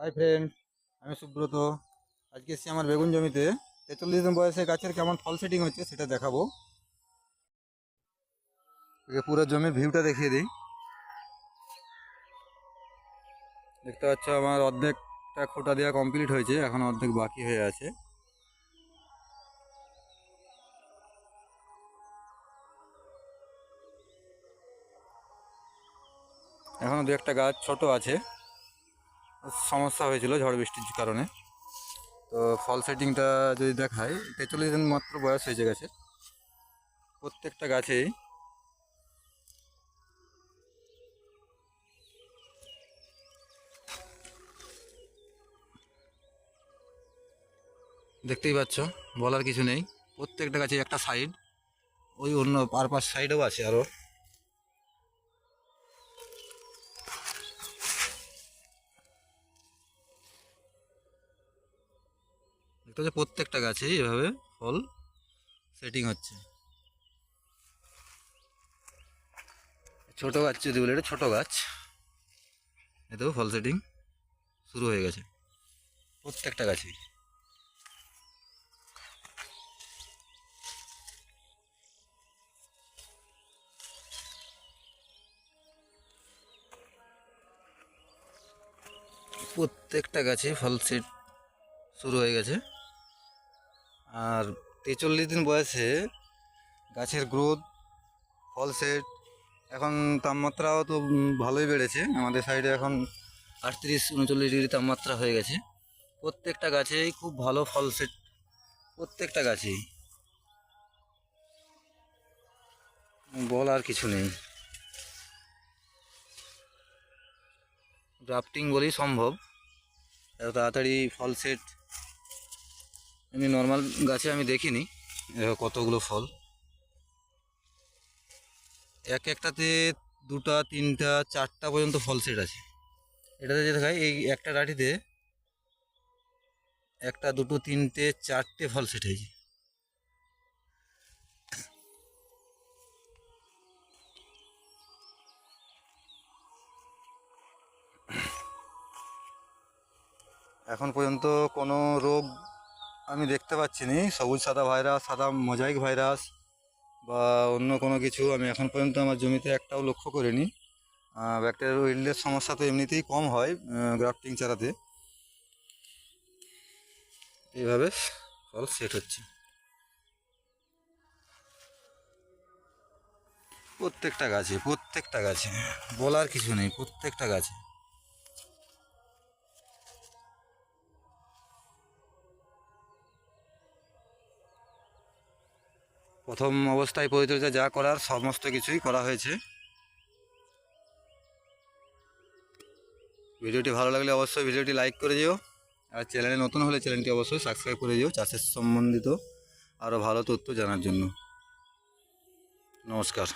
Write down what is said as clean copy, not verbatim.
Hi friend, আমি সুব্রত। আজকে এসেছি আমার বেগুন জমিতে। 43 দিন বয়সে গাছের কেমন ফল সেটিং হচ্ছে সেটা দেখাবো। পুরো জমির ভিউটা দেখিয়ে দিই। দেখতে পাচ্ছ আমার অর্ধেকটা খোটা দেওয়া কমপ্লিট হয়েছে, এখন অর্ধেক বাকি হয়ে আছে। এখনও দু একটা গাছ ছোট আছে, সমস্যা হয়েছিল ঝড় বৃষ্টির কারণে। তো ফল সেটিংটা যদি দেখায়, 43 দিন মাত্র বয়স হয়েছে গাছের। প্রত্যেকটা গাছেই দেখতেই পাচ্ছ, বলার কিছু নেই। প্রত্যেকটা গাছে একটা সাইড, ওই অন্য পারপাস সাইডেও আছে আরও। দেখতে হচ্ছে প্রত্যেকটা গাছেই এভাবে ফল সেটিং হচ্ছে। ছোট গাছ যদি বলে, এটা ছোট গাছ, এতেও ফল সেটিং শুরু হয়ে গেছে প্রত্যেকটা গাছেই। প্রত্যেকটা গাছে ফল সেট শুরু হয়ে গেছে। আর 43 দিন বয়সে গাছের গ্রোথ, ফল সেট, এখন তাপমাত্রাও তো ভালোই বেড়েছে। আমাদের সাইডে এখন 38-39 ডিগ্রি তাপমাত্রা হয়ে গেছে। প্রত্যেকটা গাছেই খুব ভালো ফল সেট, প্রত্যেকটা গাছেই, বলার কিছু নেই। গ্রাফটিং বলেই সম্ভব, এত তাড়াতাড়ি ফল সেট এমনি নর্মাল গাছে আমি দেখিনি। কতগুলো ফল, এক একটাতে দুটা, তিনটা, চারটা পর্যন্ত ফল সেট আছে। এটাতে যে দেখায়, এই একটা ডাঁটিতে একটা, দুটো, তিনটে, চারটে ফল সেট হয়েছে। এখন পর্যন্ত কোনো রোগ আমি দেখতে পাচ্ছি না। সবুজ সাদা ভাইরাস, সাদা মোজাইক ভাইরাস বা অন্য কোনো কিছু আমি এখন পর্যন্ত আমার জমিতে একটাও লক্ষ্য করিনি। ব্যাকটেরিয়াল উইল্ডের সমস্যা তো এমনিতেই কম হয় গ্রাফটিং চারাতে। এইভাবে ফল সেট হচ্ছে প্রত্যেকটা গাছে, প্রত্যেকটা গাছে, বলার কিছু নেই, প্রত্যেকটা গাছে। প্রথম অবস্থায় পরিচর্যা যা করার সমস্ত কিছুই করা হয়েছে। ভিডিওটি ভালো লাগলে অবশ্যই ভিডিওটি লাইক করে দিও, আর চ্যানেলে নতুন হলে চ্যানেলটি অবশ্যই সাবস্ক্রাইব করে দিও চাষের সম্বন্ধিত আরও ভালো তথ্য জানার জন্য। নমস্কার।